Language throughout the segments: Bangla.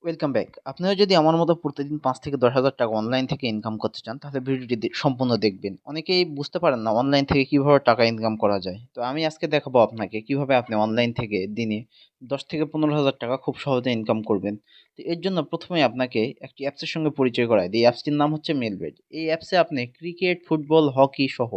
Welcome back. আপনিও যদি আমার মতো প্রতিদিন ৫ থেকে ১০,০০০ টাকা অনলাইন থেকে ইনকাম করতে চান, তাহলে ভিডিওটি সম্পূর্ণ দেখবেন। অনেকেই বুঝতে পারেন না অনলাইন থেকে কিভাবে টাকা ইনকাম করা যায়। তো আমি আজকে দেখাবো আপনাকে কিভাবে আপনি অনলাইন থেকে দিনে ১০ থেকে ১৫,০০০ টাকা খুব সহজে ইনকাম করবেন। তো এর জন্য প্রথমে আপনাকে একটি অ্যাপসের সঙ্গে পরিচয় করায় দিই। এই অ্যাপসটির নাম হচ্ছে মেলবেট। এই অ্যাপসে আপনি ক্রিকেট, ফুটবল, হকি সহ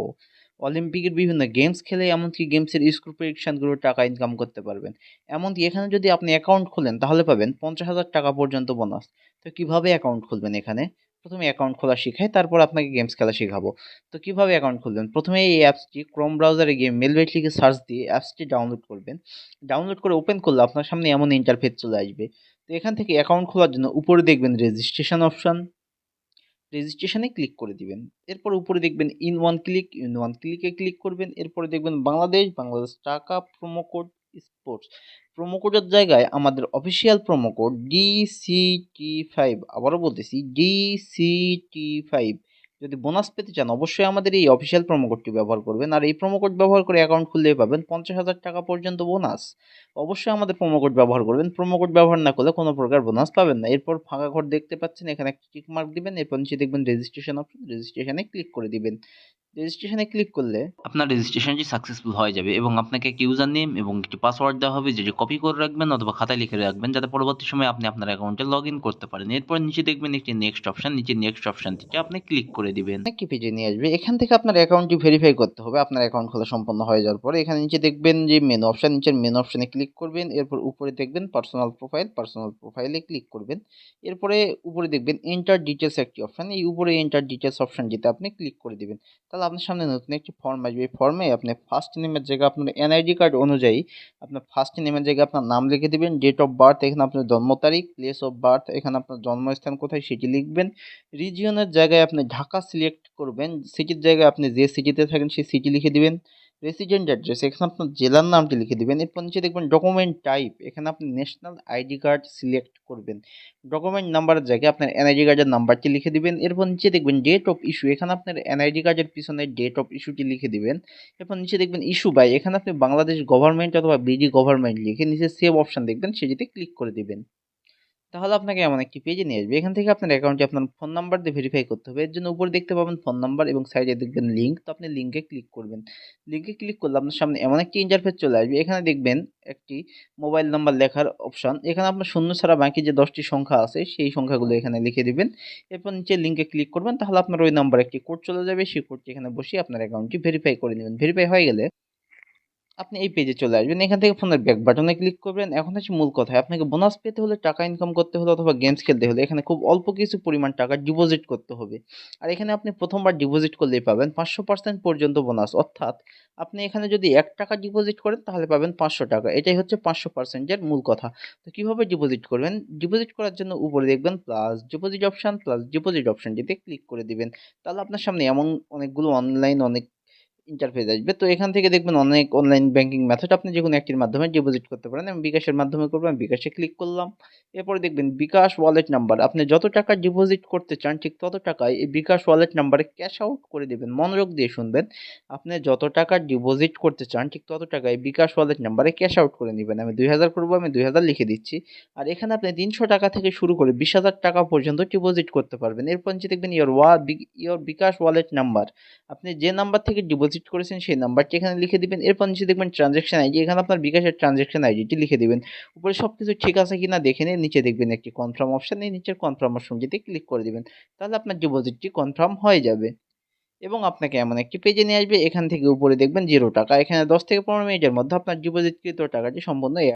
অলিম্পিকের বিভিন্ন গেমস খেলে এমনকি গেমসের স্কোর প্রেডিকশনগুলোর টাকা ইনকাম করতে পারবেন। এমনকি এখানে যদি আপনি অ্যাকাউন্ট খোলেন তাহলে পাবেন ৫০,০০০ টাকা পর্যন্ত বোনাস। তো কিভাবে অ্যাকাউন্ট খুলবেন এখানে? প্রথমে অ্যাকাউন্ট খোলা শিখাই, তারপর আপনাকে গেমস খেলা শিখাবো। তো কিভাবে অ্যাকাউন্ট খুলবেন? প্রথমে এই অ্যাপসটি ক্রোম ব্রাউজারে গিয়ে মেলবেট লিখে সার্চ দিয়ে অ্যাপসটি ডাউনলোড করবেন। ডাউনলোড করে ওপেন করলে আপনার সামনে এমন ইন্টারফেস চলে আসবে। তো এখান থেকে অ্যাকাউন্ট খোলার জন্য উপরে দেখবেন রেজিস্ট্রেশন অপশন, রেজিস্ট্রেশনে ক্লিক করে দিবেন। এরপর উপরে দেখবেন ইন ওয়ান ক্লিকে ক্লিক করবেন। এরপরে দেখবেন বাংলাদেশ টাকা, প্রোমো কোড স্পোর্টস। প্রোমো কোডের জায়গায় আমাদের অফিসিয়াল প্রোমো কোড DCT5, আবারও বলতেছি DCT5। যদি বোনাস পেতে চান অবশ্যই আমাদের এই অফিসিয়াল প্রোমো কোডটি ব্যবহার করবেন। আর এই প্রোমো কোড ব্যবহার করে অ্যাকাউন্ট খুললেই পাবেন ৫০,০০০ টাকা পর্যন্ত বোনাস। অবশ্যই আমাদের প্রোমো কোড ব্যবহার করবেন। প্রোমো কোড ব্যবহার না করলে কোনো প্রকার বোনাস পাবেন না। এরপর ফাঁকা ঘর দেখতে পাচ্ছেন, এখানে একটা টিক মার্ক দিবেন। এরপর নিচে দেখবেন রেজিস্ট্রেশন অপশন, রেজিস্ট্রেশনে ক্লিক করে দিবেন। রেজিস্ট্রেশনে ক্লিক করলে আপনার রেজিস্ট্রেশনটি সাকসেসফুল হয়ে যাবে এবং আপনাকে একটি ইউজার নেম এবং একটি পাসওয়ার্ড দেওয়া হবে, যেটি কপি করে রাখবেন অথবা খাতায় লিখে রাখবেন, যাতে পরবর্তী সময়ে আপনি আপনার অ্যাকাউন্টে লগ ইন করতে পারেন। এরপর নিচে দেখবেন একটি নেক্সট অপশন, নিচে নেক্সট অপশনটিতে আপনি ক্লিক করে দিবেন। একটি পেজে নিয়ে আসবে। এখান থেকে আপনার অ্যাকাউন্টটি ভেরিফাই করতে হবে। আপনার অ্যাকাউন্ট খোলা সম্পন্ন হয়ে যাওয়ার পরে এখানে নিচে দেখবেন যে মেনু অপশন, নিচের মেনু অপশনে ক্লিক করবেন। এরপর উপরে দেখবেন পার্সোনাল প্রোফাইলে ক্লিক করবেন। এরপরে উপরে দেখবেন এন্টার ডিটেলস একটি অপশন, এই উপরে এন্টার ডিটেলস অপশনটিতে আপনি ক্লিক করে দিবেন। তাহলে আপনার সামনে নতুন একটি ফর্ম আসবে। এই ফর্মে আপনি ফার্স্ট নেমের জায়গায় আপনার এনআইডি কার্ড অনুযায়ী আপনার ফার্স্ট নেমের জায়গায় আপনার নাম লিখে দিবেন। ডেট অফ বার্থ এখানে আপনার জন্ম তারিখ, প্লেস অফ বার্থ এখানে আপনার জন্মস্থান কোথায় সেটি লিখবেন। রিজিয়নের জায়গায় আপনি ঢাকা সিলেক্ট করবেন। সিটির জায়গায় আপনি যে সিটিতে থাকেন সেই সিটি লিখে দিবেন। রেসিডেন্ট অ্যাড্রেস এখানে আপনার জেলার নামটি লিখে দিবেন। এরপর নিচে দেখবেন ডকুমেন্ট টাইপ, এখানে আপনি ন্যাশনাল আইডি কার্ড সিলেক্ট করবেন। ডকুমেন্ট নাম্বারের জায়গায় আপনার এনআইডি কার্ডের নাম্বারটি লিখে দিবেন। এরপর নিচে দেখবেন ডেট অফ ইস্যু, এখানে আপনার এনআইডি কার্ডের পিছনে ডেট অফ ইস্যুটি লিখে দিবেন। এরপর নিচে দেখবেন ইস্যু বাই, এখানে আপনি বাংলাদেশ গভর্নমেন্ট অথবা বিডি গভর্নমেন্ট লিখে নিচে সেভ অপশন দেখবেন, সেটিতে ক্লিক করে দিবেন। তাহলে আপনাকে এমন একটি পেজে নিয়ে আসবে। এখান থেকে আপনার অ্যাকাউন্টটি আপনার ফোন নাম্বার দিয়ে ভেরিফাই করতে হবে। এর জন্য উপরে দেখতে পাবেন ফোন নাম্বার এবং সাইডে দেখবেন লিঙ্ক। তো আপনি লিঙ্কে ক্লিক করবেন। লিঙ্কে ক্লিক করলে আপনার সামনে এমন একটি ইন্টারফেস চলে আসবে। এখানে দেখবেন একটি মোবাইল নাম্বার লেখার অপশন। এখানে আপনার শূন্য ছাড়া বাকি যে 10টি সংখ্যা আছে সেই সংখ্যাগুলো এখানে লিখে দিবেন। এরপর নিচে লিঙ্কে ক্লিক করবেন। তাহলে আপনার ওই নাম্বারে একটি কোড চলে যাবে। সেই কোডটি এখানে বসিয়ে আপনার অ্যাকাউন্টটি ভেরিফাই করে নেবেন। ভেরিফাই হয়ে গেলে আপনি এই পেজে চলে আসবেন। এখান থেকে ফোনের ব্যাক বাটনে ক্লিক করবেন। এখন হচ্ছে মূল কথায়, আপনাকে বোনাস পেতে হলে, টাকা ইনকাম করতে হলে অথবা গেমস খেলতে হলে এখানে খুব অল্প কিছু পরিমাণ টাকা ডিপোজিট করতে হবে। আর এখানে আপনি প্রথমবার ডিপোজিট করলেই পাবেন ৫০০% পর্যন্ত বোনাস। অর্থাৎ আপনি এখানে যদি ৳১ ডিপোজিট করেন তাহলে পাবেন ৳৫০০। এটাই হচ্ছে ৫০০% এর মূল কথা। তো কিভাবে ডিপোজিট করবেন? ডিপোজিট করার জন্য উপরে দেখবেন প্লাস ডিপোজিট অপশনটিতে ক্লিক করে দিবেন। তাহলে আপনার সামনে এমন অনেকগুলো অনেক ইন্টারফেস আসবে। তো এখান থেকে দেখবেন অনেক অনলাইন ব্যাংকিং মেথড, আপনি যেকোনো একটির মাধ্যমে ডিপোজিট করতে পারেন। আমি বিকাশের মাধ্যমে করব, আমি বিকাশে ক্লিক করলাম। এরপরে দেখবেন বিকাশ ওয়ালেট নাম্বার, আপনি যত টাকা ডিপোজিট করতে চান ঠিক তত টাকাই এই বিকাশ ওয়ালেট নাম্বারে ক্যাশ আউট করে দিবেন। মনোযোগ দিয়ে শুনবেন, আপনি যত টাকা ডিপোজিট করতে চান ঠিক তত টাকাই বিকাশ ওয়ালেট নাম্বারে ক্যাশ আউট করে নিবেন। আমি ২০০০ করব, আমি ২০০০ লিখে দিচ্ছি। আর এখানে আপনি ৩০০ টাকা থেকে শুরু করে ২০,০০০ টাকা পর্যন্ত ডিপোজিট করতে পারবেন। এরপর নিচে দেখবেন ইয়োর বিকাশ ওয়ালেট নাম্বার, আপনি যে নাম্বার থেকে ডিপোজিট করেছেন সেই নাম্বারটি এখানে লিখে দিবেন। এরপর নিচে দেখবেন ট্রানজ্যাকশন আইডি, এখানে আপনার বিকাশের ট্রানজ্যাকশন আইডিটি লিখে দিবেন। উপরে সবকিছু ঠিক আছে কিনা দেখে নিয়ে নিচে দেখবেন একটি কনফার্ম অপশন, এই নিচের কনফার্ম অপশনটিতে ক্লিক করে দিবেন। তাহলে আপনার ডিপোজিটটি কনফার্ম হয়ে যাবে এবং আপনাকে এমন একটি পেজে নিয়ে আসবে। এখান থেকে উপরে দেখবেন 0 টাকা, এখানে 10 থেকে 15 মিনিটের মধ্যে আপনার ডিপোজিটকৃত টাকাটি সম্পূর্ণ